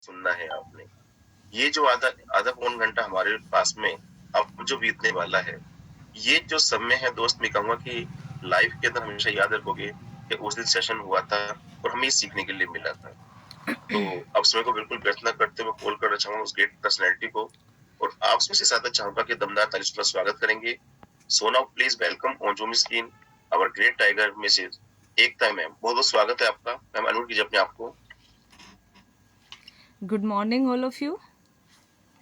सुनना है आपने। ये जो आधा आधा पौन घंटा हमारे पास में अब जो बीतने वाला है, ये जो समय है दोस्त, मैं कहूँगा कि लाइफ के अंदर हमेशा याद रखोगे कि उस दिन सेशन हुआ था और हमें ये सीखने के लिए मिला था। तो अब समय को बिल्कुल व्यर्थ ना करते हुए कॉल करना चाहूँगा उस ग्रेट पर्सनैलिटी को, और आपसे ज्यादा चाहूँगा कि दमदार ताली से स्वागत करेंगे। So now please welcome on Zoom screen our great tiger Mrs Ekta ma'am. बहुत बहुत स्वागत है आपका मैम, अनम्यूट कीजिए अपने आप को। Good morning all of you.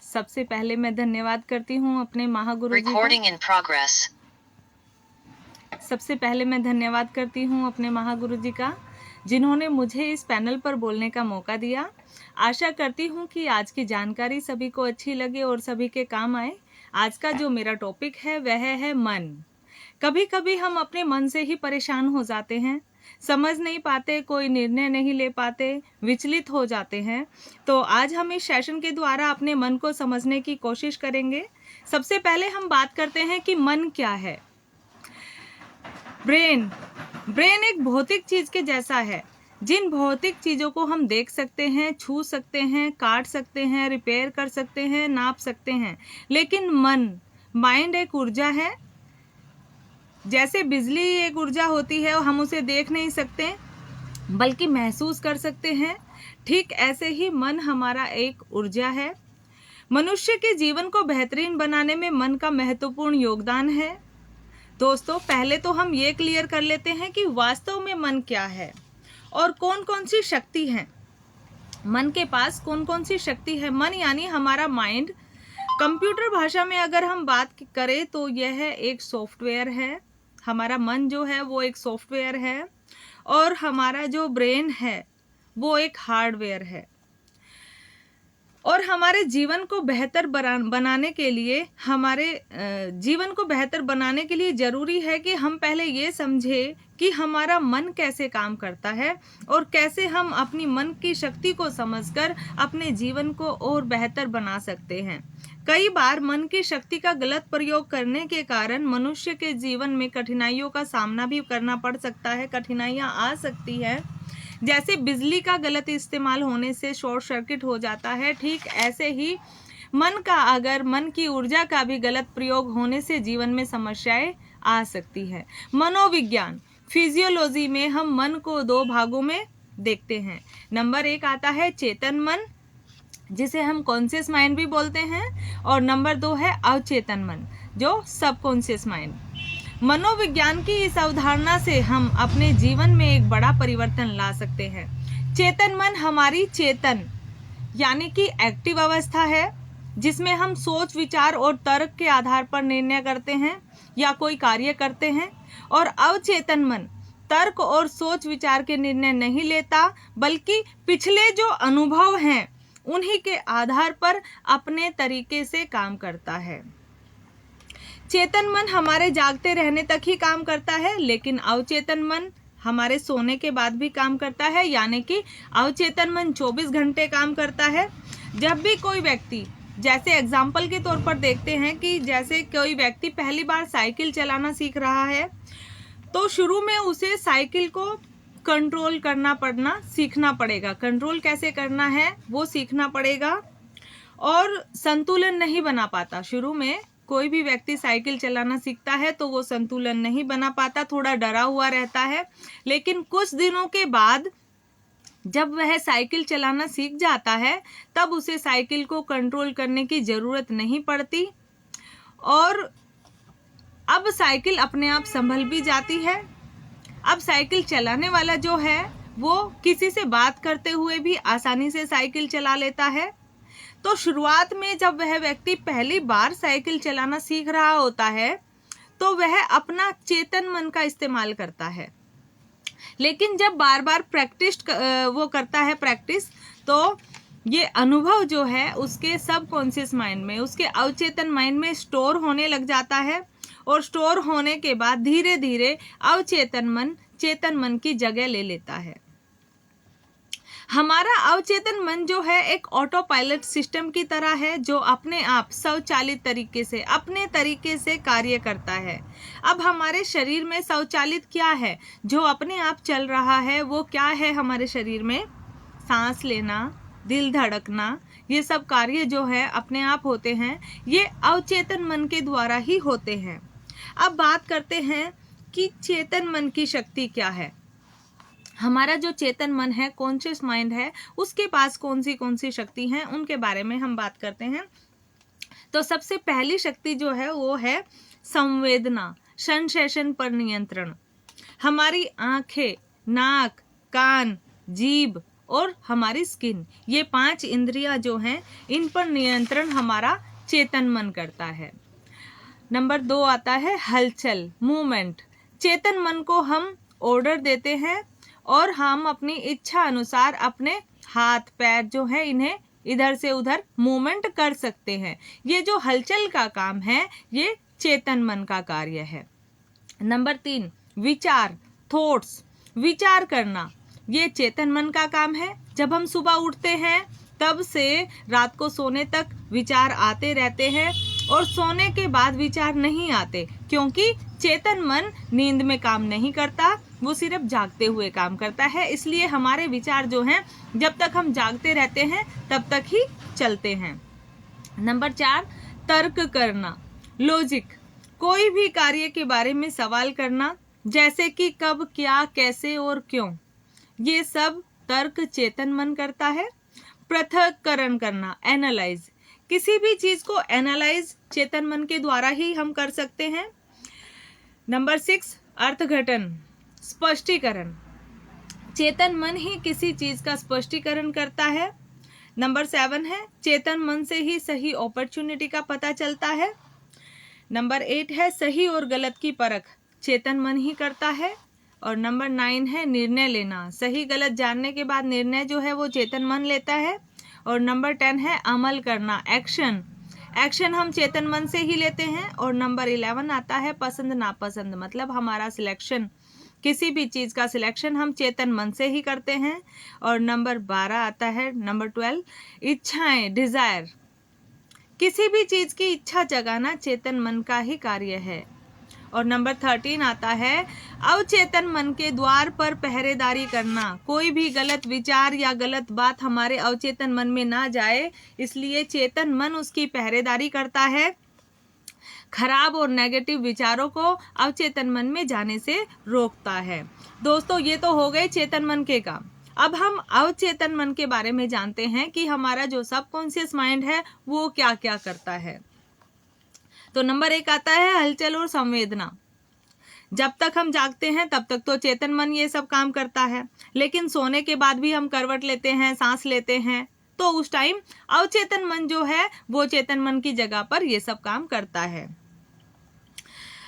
सबसे पहले मैं धन्यवाद करती हूँ अपने महागुरु जी का। सबसे पहले मैं धन्यवाद करती हूँ अपने महागुरु जी का, जिन्होंने मुझे इस पैनल पर बोलने का मौका दिया। आशा करती हूँ कि आज की जानकारी सभी को अच्छी लगे और सभी के काम आए। आज का जो मेरा टॉपिक है वह है मन। कभी कभी हम अपने मन से ही परेशान हो जाते हैं, समझ नहीं पाते, कोई निर्णय नहीं ले पाते, विचलित हो जाते हैं। तो आज हम इस सेशन के द्वारा अपने मन को समझने की कोशिश करेंगे। सबसे पहले हम बात करते हैं कि मन क्या है। ब्रेन एक भौतिक चीज के जैसा है। जिन भौतिक चीजों को हम देख सकते हैं, छू सकते हैं, काट सकते हैं, रिपेयर कर सकते हैं, नाप सकते हैं, लेकिन माइंड एक ऊर्जा है। जैसे बिजली एक ऊर्जा होती है और हम उसे देख नहीं सकते बल्कि महसूस कर सकते हैं, ठीक ऐसे ही मन हमारा एक ऊर्जा है। मनुष्य के जीवन को बेहतरीन बनाने में मन का महत्वपूर्ण योगदान है। दोस्तों, पहले तो हम ये क्लियर कर लेते हैं कि वास्तव में मन क्या है और कौन कौन सी शक्ति है। मन के पास कौन कौन सी शक्ति है। मन यानी हमारा माइंड। कंप्यूटर भाषा में अगर हम बात करें तो यह एक सॉफ्टवेयर है। हमारा मन जो है वो एक सॉफ्टवेयर है और हमारा जो ब्रेन है वो एक हार्डवेयर है। और हमारे जीवन को बेहतर बनाने के लिए जरूरी है कि हम पहले ये समझें कि हमारा मन कैसे काम करता है और कैसे हम अपनी मन की शक्ति को समझकर अपने जीवन को और बेहतर बना सकते हैं। कई बार मन की शक्ति का गलत प्रयोग करने के कारण मनुष्य के जीवन में कठिनाइयों का सामना भी करना पड़ सकता है, कठिनाइयां आ सकती है। जैसे बिजली का गलत इस्तेमाल होने से शॉर्ट सर्किट हो जाता है, ठीक ऐसे ही मन की ऊर्जा का भी गलत प्रयोग होने से जीवन में समस्याएं आ सकती है। मनोविज्ञान, फिजियोलॉजी में हम मन को 2 भागों में देखते हैं। नंबर 1 आता है चेतन मन, जिसे हम कॉन्शियस माइंड भी बोलते हैं, और नंबर 2 है अवचेतन मन, जो सबकॉन्शियस माइंड। मनोविज्ञान की इस अवधारणा से हम अपने जीवन में एक बड़ा परिवर्तन ला सकते हैं। चेतन मन हमारी चेतन यानी कि एक्टिव अवस्था है, जिसमें हम सोच विचार और तर्क के आधार पर निर्णय करते हैं या कोई कार्य करते हैं। और अवचेतन मन तर्क और सोच विचार के निर्णय नहीं लेता, बल्कि पिछले जो अनुभव हैं उन्हीं के आधार पर अपने तरीके से काम करता है। चेतन मन हमारे जागते रहने तक ही काम करता है, लेकिन अवचेतन मन हमारे सोने के बाद भी काम करता है, यानी कि अवचेतन मन 24 घंटे काम करता है। जब भी कोई व्यक्ति, जैसे एग्जाम्पल के तौर पर देखते हैं कि जैसे कोई व्यक्ति पहली बार साइकिल चलाना सीख रहा है, तो शुरू में उसे साइकिल को कंट्रोल करना सीखना पड़ेगा। कंट्रोल कैसे करना है वो सीखना पड़ेगा, और संतुलन नहीं बना पाता। शुरू में कोई भी व्यक्ति साइकिल चलाना सीखता है तो वो संतुलन नहीं बना पाता, थोड़ा डरा हुआ रहता है। लेकिन कुछ दिनों के बाद जब वह साइकिल चलाना सीख जाता है, तब उसे साइकिल को कंट्रोल करने की जरूरत नहीं पड़ती और अब साइकिल अपने आप संभल भी जाती है। अब साइकिल चलाने वाला जो है वो किसी से बात करते हुए भी आसानी से साइकिल चला लेता है। तो शुरुआत में जब वह व्यक्ति पहली बार साइकिल चलाना सीख रहा होता है तो वह अपना चेतन मन का इस्तेमाल करता है, लेकिन जब बार बार वो करता है प्रैक्टिस, तो ये अनुभव जो है उसके सबकॉन्शियस माइंड में, उसके अवचेतन माइंड में स्टोर होने लग जाता है, और स्टोर होने के बाद धीरे धीरे अवचेतन मन चेतन मन की जगह ले लेता है। हमारा अवचेतन मन जो है एक ऑटो पायलट सिस्टम की तरह है, जो अपने आप स्वचालित तरीके से अपने तरीके से कार्य करता है। अब हमारे शरीर में स्वचालित क्या है जो अपने आप चल रहा है, वो क्या है हमारे शरीर में? सांस लेना, दिल धड़कना, ये सब कार्य जो है अपने आप होते हैं, ये अवचेतन मन के द्वारा ही होते हैं। अब बात करते हैं कि चेतन मन की शक्ति क्या है। हमारा जो चेतन मन है, कॉन्शियस माइंड है, उसके पास कौन सी शक्ति हैं, उनके बारे में हम बात करते हैं। तो सबसे पहली शक्ति जो है वो है संवेदना, सेंसेशन पर नियंत्रण। हमारी आंखें, नाक, कान, जीभ और हमारी स्किन, ये 5 इंद्रियां जो हैं, इन पर नियंत्रण हमारा चेतन मन करता है। नंबर 2 आता है हलचल, मूवमेंट। चेतन मन को हम ऑर्डर देते हैं और हम अपनी इच्छा अनुसार अपने हाथ पैर जो है इन्हें इधर से उधर मूवमेंट कर सकते हैं। ये जो हलचल का काम है, ये चेतन मन का कार्य है। नंबर 3 विचार, थॉट्स, विचार करना, ये चेतन मन का काम है। जब हम सुबह उठते हैं तब से रात को सोने तक विचार आते रहते हैं और सोने के बाद विचार नहीं आते, क्योंकि चेतन मन नींद में काम नहीं करता, वो सिर्फ जागते हुए काम करता है। इसलिए हमारे विचार जो हैं, जब तक हम जागते रहते हैं तब तक ही चलते हैं। नंबर 4 तर्क करना, लॉजिक, कोई भी कार्य के बारे में सवाल करना, जैसे कि कब, क्या, कैसे और क्यों, ये सब तर्क चेतन मन करता है। पृथक्करण करना, एनालाइज, किसी भी चीज को एनालाइज चेतन मन के द्वारा ही हम कर सकते हैं। नंबर 6 अर्थघटन, स्पष्टीकरण, चेतन मन ही किसी चीज का स्पष्टीकरण करता है। नंबर 7 है चेतन मन से ही सही अपॉर्चुनिटी का पता चलता है। नंबर 8 है सही और गलत की परख, चेतन मन ही करता है। और नंबर 9 है निर्णय लेना, सही गलत जानने के बाद निर्णय जो है वो चेतन मन लेता है। और नंबर 10 है अमल करना, एक्शन, एक्शन हम चेतन मन से ही लेते हैं। और नंबर 11 आता है पसंद नापसंद, मतलब हमारा सिलेक्शन, किसी भी चीज का सिलेक्शन हम चेतन मन से ही करते हैं। और नंबर 12 आता है, नंबर 12 इच्छाएं, डिजायर, किसी भी चीज की इच्छा जगाना चेतन मन का ही कार्य है। और नंबर 13 आता है अवचेतन मन के द्वार पर पहरेदारी करना, कोई भी गलत विचार या गलत बात हमारे अवचेतन मन में ना जाए, इसलिए चेतन मन उसकी पहरेदारी करता है, खराब और नेगेटिव विचारों को अवचेतन मन में जाने से रोकता है। दोस्तों, ये तो हो गए चेतन मन के काम। अब हम अवचेतन मन के बारे में जानते हैं कि हमारा जो सबकॉन्शियस माइंड है वो क्या क्या करता है। तो नंबर 1 आता है हलचल और संवेदना। जब तक हम जागते हैं तब तक तो चेतन मन ये सब काम करता है, लेकिन सोने के बाद भी हम करवट लेते हैं, सांस लेते हैं, तो उस टाइम अवचेतन मन जो है वो चेतन मन की जगह पर ये सब काम करता है।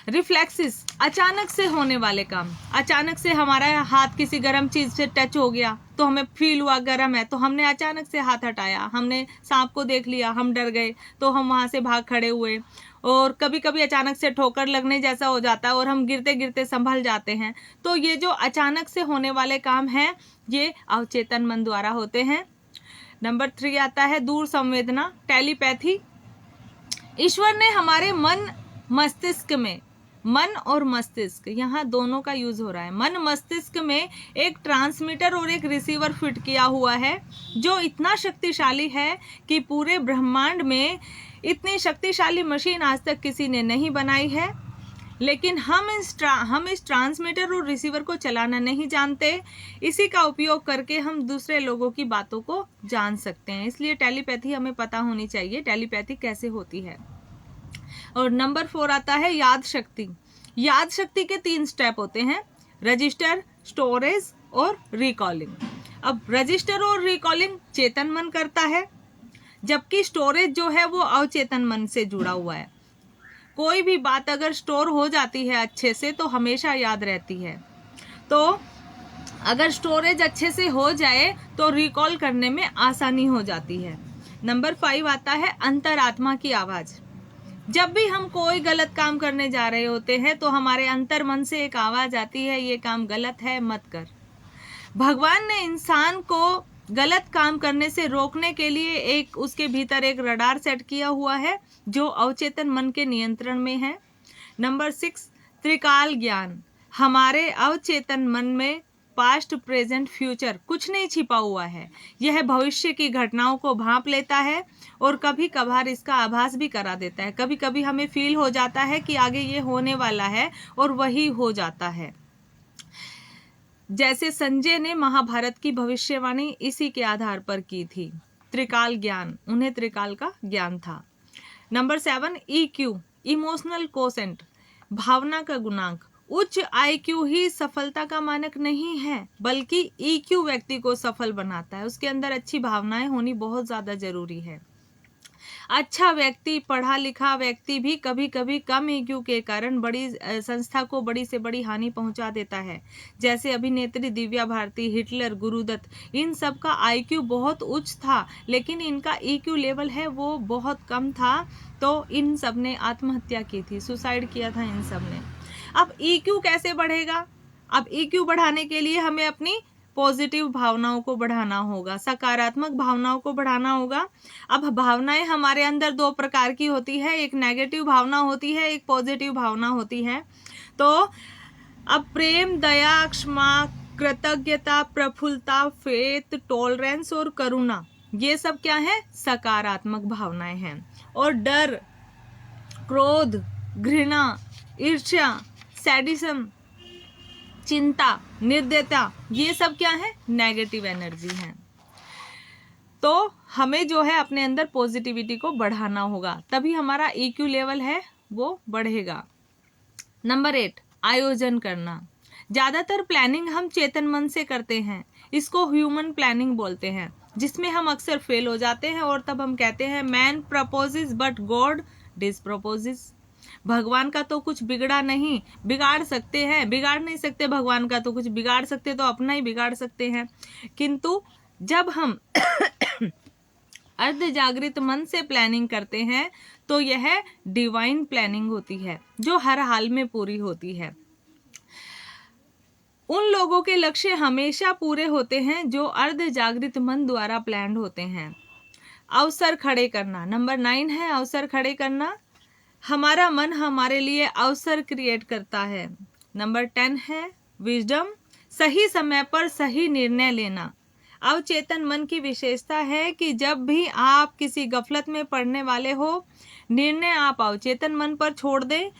रिफ्लेक्सिस, अचानक से होने वाले काम, अचानक से हमारा हाथ किसी गर्म चीज से टच हो गया तो हमें फील हुआ गर्म है, तो हमने अचानक से हाथ हटाया, हमने सांप को देख लिया, हम डर गए तो हम वहां से भाग खड़े हुए। और कभी कभी अचानक से ठोकर लगने जैसा हो जाता है और हम गिरते गिरते संभल जाते हैं। तो ये जो अचानक से होने वाले काम हैं ये अवचेतन मन द्वारा होते हैं। नंबर 3 आता है दूर संवेदना, टेलीपैथी। ईश्वर ने हमारे मन मस्तिष्क में, मन और मस्तिष्क यहाँ दोनों का यूज हो रहा है, मन मस्तिष्क में एक ट्रांसमीटर और एक रिसीवर फिट किया हुआ है जो इतना शक्तिशाली है कि पूरे ब्रह्मांड में इतनी शक्तिशाली मशीन आज तक किसी ने नहीं बनाई है। लेकिन हम इस ट्रांसमीटर और रिसीवर को चलाना नहीं जानते, इसी का उपयोग करके हम दूसरे लोगों की बातों को जान सकते हैं। इसलिए टेलीपैथी हमें पता होनी चाहिए, टेलीपैथी कैसे होती है। और नंबर 4 आता है याद शक्ति। याद शक्ति के 3 स्टेप होते हैं, रजिस्टर, स्टोरेज और रिकॉलिंग। अब रजिस्टर और रिकॉलिंग चेतन मन करता है, जबकि स्टोरेज जो है वो अवचेतन मन से जुड़ा हुआ है। कोई भी बात अगर स्टोर हो जाती है अच्छे से तो हमेशा याद रहती है। तो अगर स्टोरेज अच्छे से हो जाए तो रिकॉल करने में आसानी हो जाती है। नंबर 5 आता है अंतरात्मा की आवाज। जब भी हम कोई गलत काम करने जा रहे होते हैं तो हमारे अंतर मन से एक आवाज आती है, ये काम गलत है, मत कर। भगवान ने इंसान को गलत काम करने से रोकने के लिए एक उसके भीतर एक रडार सेट किया हुआ है जो अवचेतन मन के नियंत्रण में है। नंबर 6 त्रिकाल ज्ञान। हमारे अवचेतन मन में पास्ट, प्रेजेंट, फ्यूचर कुछ नहीं छिपा हुआ है। यह भविष्य की घटनाओं को भांप लेता है और कभी कभार इसका आभास भी करा देता है। कभी कभी हमें फील हो जाता है कि आगे ये होने वाला है और वही हो जाता है। जैसे संजय ने महाभारत की भविष्यवाणी इसी के आधार पर की थी। त्रिकाल ज्ञान, उन्हें त्रिकाल का ज्ञान था। नंबर 7, EQ, इमोशनल कोसेंट, भावना का गुणांक। उच्च IQ ही सफलता का मानक नहीं है, बल्कि EQ व्यक्ति को सफल बनाता है। उसके अंदर अच्छी भावनाएं होनी बहुत ज्यादा जरूरी है। अच्छा व्यक्ति, पढ़ा लिखा व्यक्ति भी कभी कभी कम EQ के कारण बड़ी संस्था को बड़ी से बड़ी हानि पहुंचा देता है। जैसे अभिनेत्री दिव्या भारती, हिटलर, गुरुदत्त, इन सब का IQ बहुत उच्च था, लेकिन इनका EQ लेवल है वो बहुत कम था, तो इन सब ने आत्महत्या की थी, सुसाइड किया था इन सब ने। अब EQ कैसे बढ़ेगा? अब EQ बढ़ाने के लिए हमें अपनी पॉजिटिव भावनाओं को बढ़ाना होगा, सकारात्मक भावनाओं को बढ़ाना होगा। अब भावनाएं हमारे अंदर दो प्रकार की होती है, एक नेगेटिव भावना होती है, एक पॉजिटिव भावना होती है। तो अब प्रेम, दया, क्षमा, कृतज्ञता, प्रफुल्लता, फेथ, टॉलरेंस और करुणा, ये सब क्या है? सकारात्मक भावनाएं हैं। और डर, क्रोध, घृणा, ईर्ष्या, सैडिज्म, चिंता, निर्दयता, ये सब क्या है? नेगेटिव एनर्जी है। तो हमें जो है अपने अंदर पॉजिटिविटी को बढ़ाना होगा, तभी हमारा EQ लेवल है वो बढ़ेगा। नंबर 8, आयोजन करना। ज्यादातर प्लानिंग हम चेतन मन से करते हैं, इसको ह्यूमन प्लानिंग बोलते हैं, जिसमें हम अक्सर फेल हो जाते हैं और तब हम कहते हैं मैन प्रपोजेस बट गॉड डिसप्रपोजेस। भगवान का तो कुछ बिगड़ा नहीं, बिगाड़ सकते हैं, बिगाड़ नहीं सकते भगवान का तो कुछ, बिगाड़ सकते तो अपना ही बिगाड़ सकते हैं। किंतु जब हम अर्ध जागृत मन से प्लानिंग करते हैं तो यह डिवाइन प्लानिंग होती है, जो हर हाल में पूरी होती है। उन लोगों के लक्ष्य हमेशा पूरे होते हैं जो अर्ध जागृत मन द्वारा प्लान्ड होते हैं। अवसर खड़े करना, नंबर 9 है अवसर खड़े करना। हमारा मन हमारे लिए अवसर क्रिएट करता है। नंबर 10 है विजडम, सही समय पर सही निर्णय लेना। अवचेतन मन की विशेषता है कि जब भी आप किसी गफलत में पड़ने वाले हो, निर्णय आप अवचेतन मन पर छोड़ दें,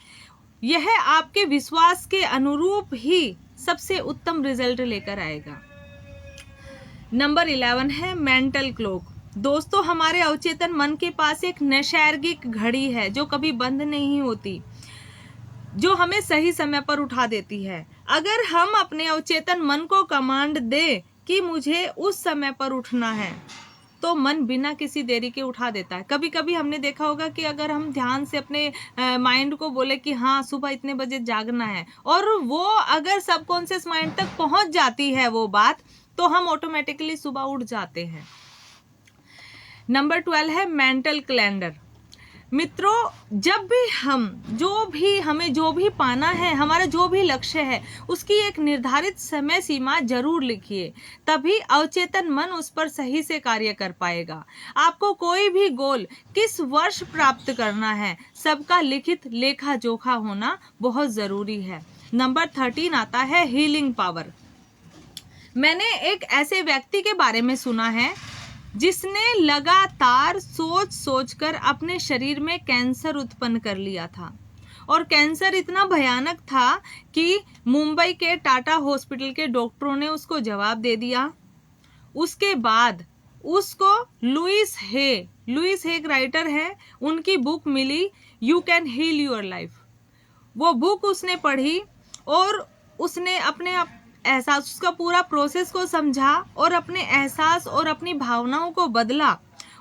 यह आपके विश्वास के अनुरूप ही सबसे उत्तम रिजल्ट लेकर आएगा। नंबर 11 है मेंटल क्लॉक। दोस्तों, हमारे अवचेतन मन के पास एक नैसर्गिक घड़ी है जो कभी बंद नहीं होती, जो हमें सही समय पर उठा देती है। अगर हम अपने अवचेतन मन को कमांड दें कि मुझे उस समय पर उठना है, तो मन बिना किसी देरी के उठा देता है। कभी कभी हमने देखा होगा कि अगर हम ध्यान से अपने माइंड को बोले कि हाँ सुबह इतने बजे जागना है, और वो अगर सबकॉन्शियस माइंड तक पहुंच जाती है वो बात, तो हम ऑटोमेटिकली सुबह उठ जाते हैं। नंबर 12 है मेंटल कैलेंडर। मित्रों, जब भी हमें जो भी पाना है, हमारा जो भी लक्ष्य है, उसकी एक निर्धारित समय सीमा जरूर लिखिए, तभी अवचेतन मन उस पर सही से कार्य कर पाएगा। आपको कोई भी गोल किस वर्ष प्राप्त करना है, सबका लिखित लेखा जोखा होना बहुत जरूरी है। नंबर 13 आता है हीलिंग पावर। मैंने एक ऐसे व्यक्ति के बारे में सुना है जिसने लगातार सोच सोचकर अपने शरीर में कैंसर उत्पन्न कर लिया था, और कैंसर इतना भयानक था कि मुंबई के टाटा हॉस्पिटल के डॉक्टरों ने उसको जवाब दे दिया। उसके बाद उसको लुइस हे एक राइटर है, उनकी बुक मिली you can heal your life. वो बुक उसने पढ़ी और उसने अपने एहसास, उसका पूरा प्रोसेस को समझा और अपने एहसास और अपनी भावनाओं को बदला,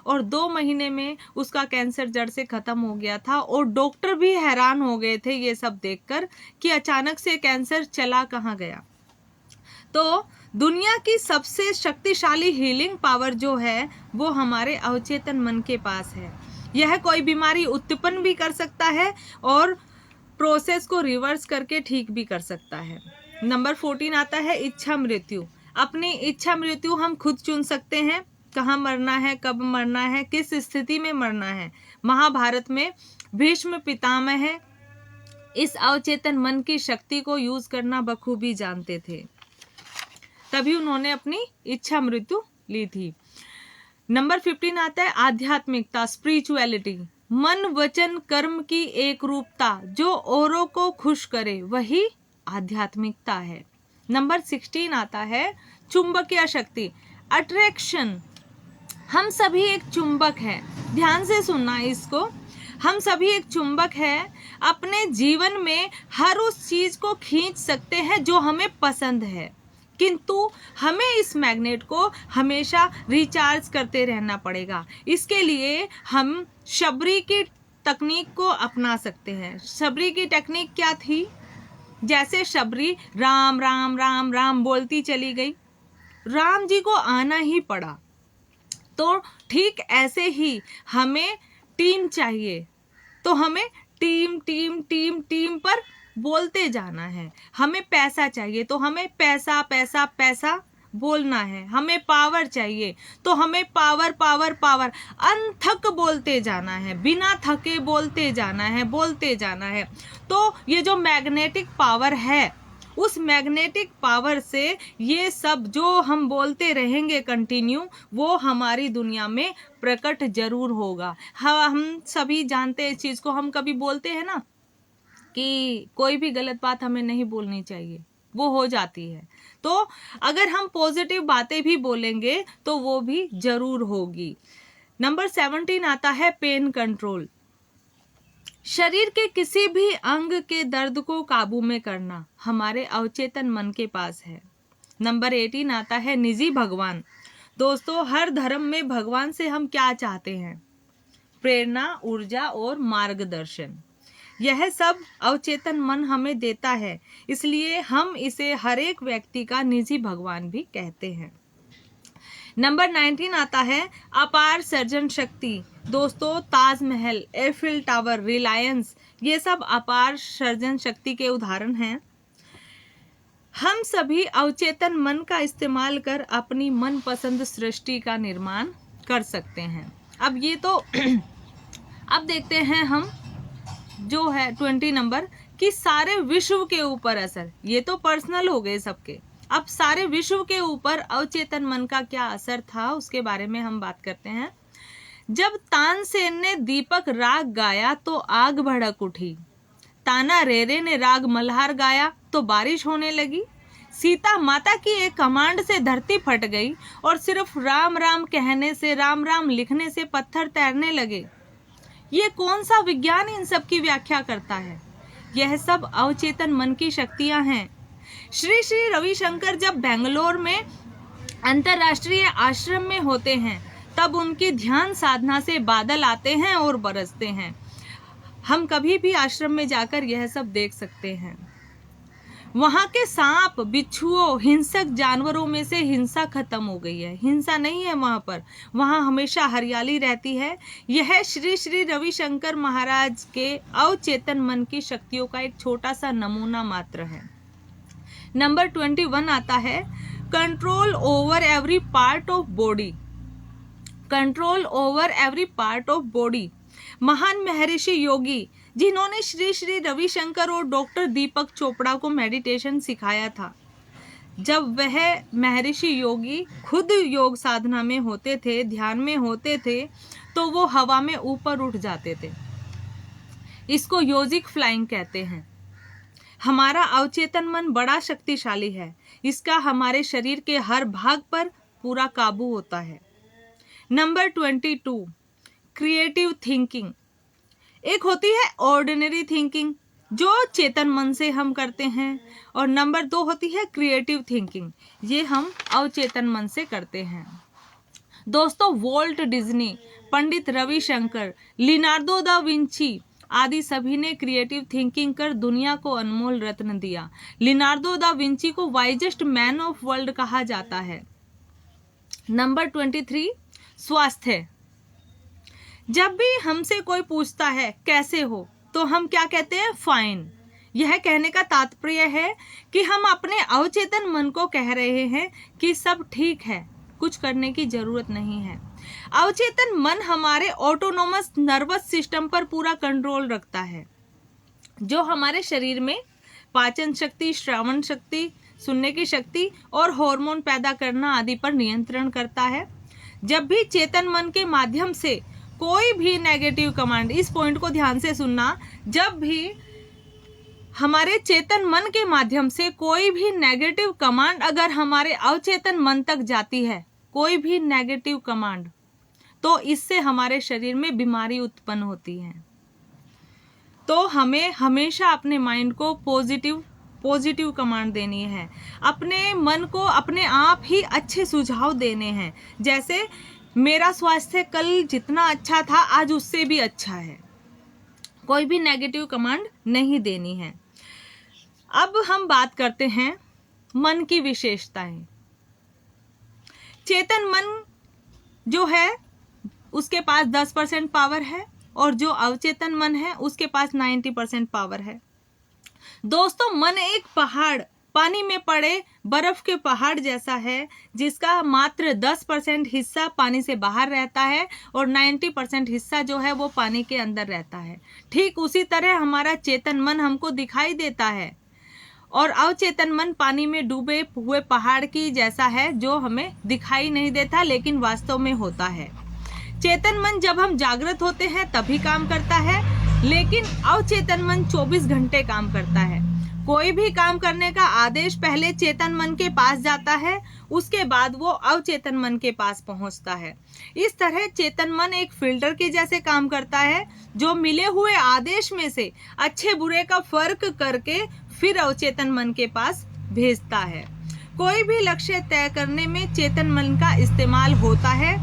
और 2 महीने में उसका कैंसर जड़ से खत्म हो गया था। और डॉक्टर भी हैरान हो गए थे ये सब देखकर कि अचानक से कैंसर चला कहाँ गया। तो दुनिया की सबसे शक्तिशाली हीलिंग पावर जो है वो हमारे अवचेतन मन के पास है। यह कोई बीमारी उत्पन्न भी कर सकता है और प्रोसेस को रिवर्स करके ठीक भी कर सकता है। नंबर 14 आता है इच्छा मृत्यु। अपनी इच्छा मृत्यु हम खुद चुन सकते हैं, कहाँ मरना है, कब मरना है, किस स्थिति में मरना है। महाभारत में भीष्म पितामह इस अवचेतन मन की शक्ति को यूज करना बखूबी जानते थे। तभी उन्होंने अपनी इच्छा मृत्यु ली थी। नंबर 15 आता है आध्यात्मिकता, स्पिरिचुअलिटी। मन वचन कर्म की एक रूपता जो औरों को खुश करे वही आध्यात्मिकता है। नंबर 16 आता है चुंबकीय शक्ति, अट्रैक्शन। हम सभी एक चुंबक हैं, ध्यान से सुनना इसको। हम सभी एक चुंबक हैं, अपने जीवन में हर उस चीज को खींच सकते हैं जो हमें पसंद है, किंतु हमें इस मैग्नेट को हमेशा रिचार्ज करते रहना पड़ेगा। इसके लिए हम शबरी की तकनीक को अपना सकते हैं। शबरी की टेक्निक क्या थी? जैसे शबरी राम राम राम राम बोलती चली गई, राम जी को आना ही पड़ा। तो ठीक ऐसे ही हमें टीम चाहिए, तो हमें टीम टीम टीम टीम पर बोलते जाना है। हमें पैसा चाहिए तो हमें पैसा पैसा पैसा बोलना है। हमें पावर चाहिए तो हमें पावर पावर पावर अनथक बोलते जाना है, बिना थके बोलते जाना है, बोलते जाना है। तो ये जो मैग्नेटिक पावर है, उस मैग्नेटिक पावर से ये सब जो हम बोलते रहेंगे कंटिन्यू, वो हमारी दुनिया में प्रकट जरूर होगा। हम सभी जानते हैं इस चीज को। हम कभी बोलते हैं ना कि कोई भी गलत बात हमें नहीं बोलनी चाहिए, वो हो जाती है। तो अगर हम पॉजिटिव बातें भी बोलेंगे तो वो भी जरूर होगी। नंबर 17 आता है पेन कंट्रोल, शरीर के किसी भी अंग के दर्द को काबू में करना हमारे अवचेतन मन के पास है। नंबर 18 आता है निजी भगवान। दोस्तों, हर धर्म में भगवान से हम क्या चाहते हैं? प्रेरणा, ऊर्जा और मार्गदर्शन। यह सब अवचेतन मन हमें देता है, इसलिए हम इसे हर एक व्यक्ति का निजी भगवान भी कहते हैं। नंबर 19 आता है अपार सर्जन शक्ति। दोस्तों, ताजमहल, एफिल टावर, रिलायंस, ये सब अपार सर्जन शक्ति के उदाहरण हैं। हम सभी अवचेतन मन का इस्तेमाल कर अपनी मनपसंद सृष्टि का निर्माण कर सकते हैं। अब ये तो अब देखते हैं हम जो है 20 नंबर कि सारे विश्व के ऊपर असर। ये तो पर्सनल हो गए सबके। अब सारे विश्व के ऊपर अवचेतन मन का क्या असर था, उसके बारे में हम बात करते हैं। जब तानसेन ने दीपक राग गाया तो आग भड़क उठी। ताना रेरे ने राग मल्हार गाया तो बारिश होने लगी। सीता माता की एक कमांड से धरती फट गई और सिर्फ राम राम कहने से, राम राम लिखने से पत्थर तैरने लगे। ये कौन सा विज्ञान इन सब की व्याख्या करता है? यह सब अवचेतन मन की शक्तियां हैं। श्री श्री रविशंकर जब बेंगलोर में अंतरराष्ट्रीय आश्रम में होते हैं, तब उनकी ध्यान साधना से बादल आते हैं और बरसते हैं। हम कभी भी आश्रम में जाकर यह सब देख सकते हैं। वहां के सांप, बिच्छुओं, हिंसक जानवरों में से हिंसा खत्म हो गई है। हिंसा नहीं है वहां पर, वहां हमेशा हरियाली रहती है। यह श्री श्री रविशंकर महाराज के अवचेतन मन की शक्तियों का एक छोटा सा नमूना मात्र है। नंबर 21 आता है control over every part of body. Control over every part of body. महान महर्षि योगी जिन्होंने श्री श्री रविशंकर और डॉक्टर दीपक चोपड़ा को मेडिटेशन सिखाया था, जब वह महर्षि योगी खुद योग साधना में होते थे, ध्यान में होते थे, तो वो हवा में ऊपर उठ जाते थे। इसको योजिक फ्लाइंग कहते हैं। हमारा अवचेतन मन बड़ा शक्तिशाली है। इसका हमारे शरीर के हर भाग पर पूरा काबू होता है। Number 22 creative thinking. एक होती है ऑर्डिनरी थिंकिंग जो चेतन मन से हम करते हैं, और नंबर 2 होती है क्रिएटिव थिंकिंग, ये हम अवचेतन मन से करते हैं। दोस्तों, Walt Disney, Pandit Ravishankar, Leonardo da Vinci आदि सभी ने क्रिएटिव थिंकिंग कर दुनिया को अनमोल रत्न दिया। लियोनार्डो दा विंची को वाइजेस्ट मैन ऑफ वर्ल्ड कहा जाता है। नंबर 23 स्वास्थ्य। जब भी हमसे कोई पूछता है कैसे हो, तो हम क्या कहते हैं? फाइन। यह कहने का तात्पर्य है कि हम अपने अवचेतन मन को कह रहे हैं कि सब ठीक है, कुछ करने की जरूरत नहीं है। अवचेतन मन हमारे ऑटोनोमस नर्वस सिस्टम पर पूरा कंट्रोल रखता है, जो हमारे शरीर में पाचन शक्ति, श्रवण शक्ति, सुनने की शक्ति और हार्मोन पैदा करना आदि पर नियंत्रण करता है। जब भी चेतन मन के माध्यम से कोई भी नेगेटिव कमांड, इस पॉइंट को ध्यान से सुनना, जब भी हमारे चेतन मन के माध्यम से कोई भी नेगेटिव कमांड अगर हमारे अवचेतन मन तक जाती है, कोई भी नेगेटिव कमांड, तो इससे हमारे शरीर में बीमारी उत्पन्न होती है। तो हमें हमेशा अपने माइंड को पॉजिटिव कमांड देनी है, अपने मन को अपने आप ही अच्छे सुझाव देने हैं। जैसे मेरा स्वास्थ्य कल जितना अच्छा था आज उससे भी अच्छा है, कोई भी नेगेटिव कमांड नहीं देनी है। अब हम बात करते हैं मन की विशेषताएं। चेतन मन जो है उसके पास 10% पावर है और जो अवचेतन मन है उसके पास 90% पावर है। दोस्तों, मन एक पहाड़, पानी में पड़े बर्फ के पहाड़ जैसा है, जिसका मात्र 10% हिस्सा पानी से बाहर रहता है और 90% हिस्सा जो है वो पानी के अंदर रहता है। ठीक उसी तरह हमारा चेतन मन हमको दिखाई देता है और अवचेतन मन पानी में डूबे हुए पहाड़ की जैसा है, जो हमें दिखाई नहीं देता लेकिन वास्तव में होता है। चेतन मन जब हम जागृत होते हैं तभी काम करता है, लेकिन अवचेतन मन 24 घंटे काम करता है। कोई भी काम करने का आदेश पहले चेतन मन के पास जाता है, उसके बाद वो अवचेतन मन के पास पहुंचता है। इस तरह चेतन मन एक फिल्टर के जैसे काम करता है, जो मिले हुए आदेश में से अच्छे बुरे का फर्क करके फिर अवचेतन मन के पास भेजता है। कोई भी लक्ष्य तय करने में चेतन मन का इस्तेमाल होता है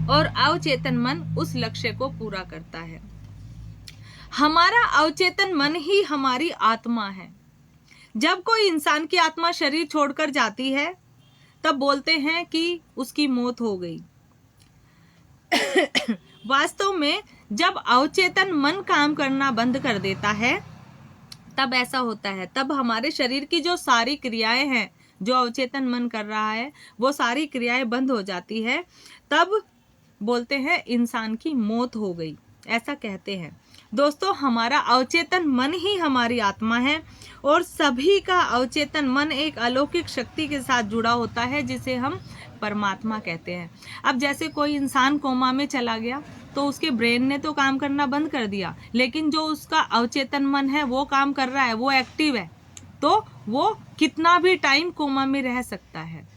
और अवचेतन मन उस लक्ष्य को पूरा करता है। हमारा अवचेतन मन ही हमारी आत्मा है। जब कोई इंसान की आत्मा शरीर छोड़कर जाती है तब बोलते हैं कि उसकी मौत हो गई। वास्तव में जब अवचेतन मन काम करना बंद कर देता है तब ऐसा होता है, तब हमारे शरीर की जो सारी क्रियाएं हैं जो अवचेतन मन कर रहा है वो सारी क्रियाएं बंद हो जाती है। तब बोलते हैं इंसान की मौत हो गई, ऐसा कहते हैं। दोस्तों, हमारा अवचेतन मन ही हमारी आत्मा है और सभी का अवचेतन मन एक अलौकिक शक्ति के साथ जुड़ा होता है जिसे हम परमात्मा कहते हैं। अब जैसे कोई इंसान कोमा में चला गया तो उसके ब्रेन ने तो काम करना बंद कर दिया, लेकिन जो उसका अवचेतन मन है वो काम कर रहा है, वो एक्टिव है, तो वो कितना भी टाइम कोमा में रह सकता है।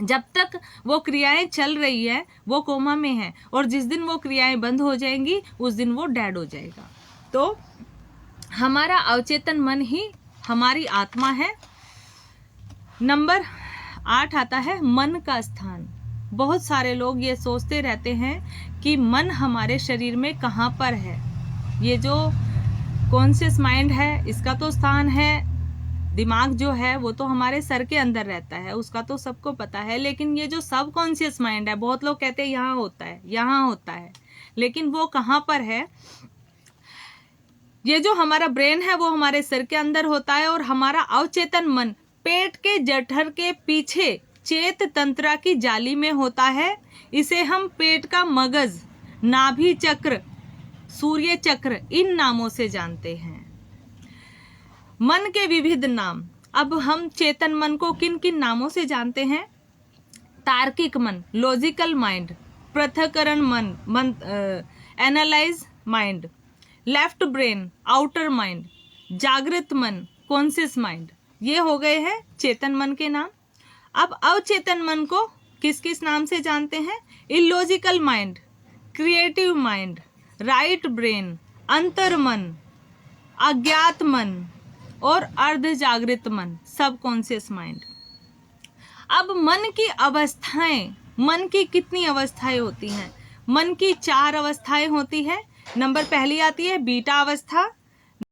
जब तक वो क्रियाएं चल रही है वो कोमा में है, और जिस दिन वो क्रियाएं बंद हो जाएंगी उस दिन वो डेड हो जाएगा। तो हमारा अवचेतन मन ही हमारी आत्मा है। नंबर 8 आता है मन का स्थान। बहुत सारे लोग ये सोचते रहते हैं कि मन हमारे शरीर में कहाँ पर है। ये जो कॉन्शियस माइंड है इसका तो स्थान है, दिमाग जो है वो तो हमारे सर के अंदर रहता है, उसका तो सबको पता है। लेकिन ये जो सब कॉन्शियस माइंड है, बहुत लोग कहते हैं यहाँ होता है, यहाँ होता है, लेकिन वो कहाँ पर है? ये जो हमारा ब्रेन है वो हमारे सिर के अंदर होता है, और हमारा अवचेतन मन पेट के जठर के पीछे चेत तंत्रा की जाली में होता है। इसे हम पेट का मगज, नाभि चक्र, सूर्य चक्र इन नामों से जानते हैं। मन के विविध नाम। अब हम चेतन मन को किन किन नामों से जानते हैं? तार्किक मन, लॉजिकल माइंड, पृथक्करण मन, analyse mind, left brain, outer mind, जागृत मन, कॉन्शियस माइंड। ये हो गए हैं चेतन मन के नाम। अब अवचेतन मन को किस किस नाम से जानते हैं? Illogical mind, creative mind, right brain, अंतर मन, अज्ञात मन और अर्ध जागृत मन, सब कॉन्शियस माइंड। अब मन की अवस्थाएं, मन की कितनी अवस्थाएं होती हैं? मन की 4 अवस्थाएं होती हैं। नंबर पहली आती है बीटा अवस्था,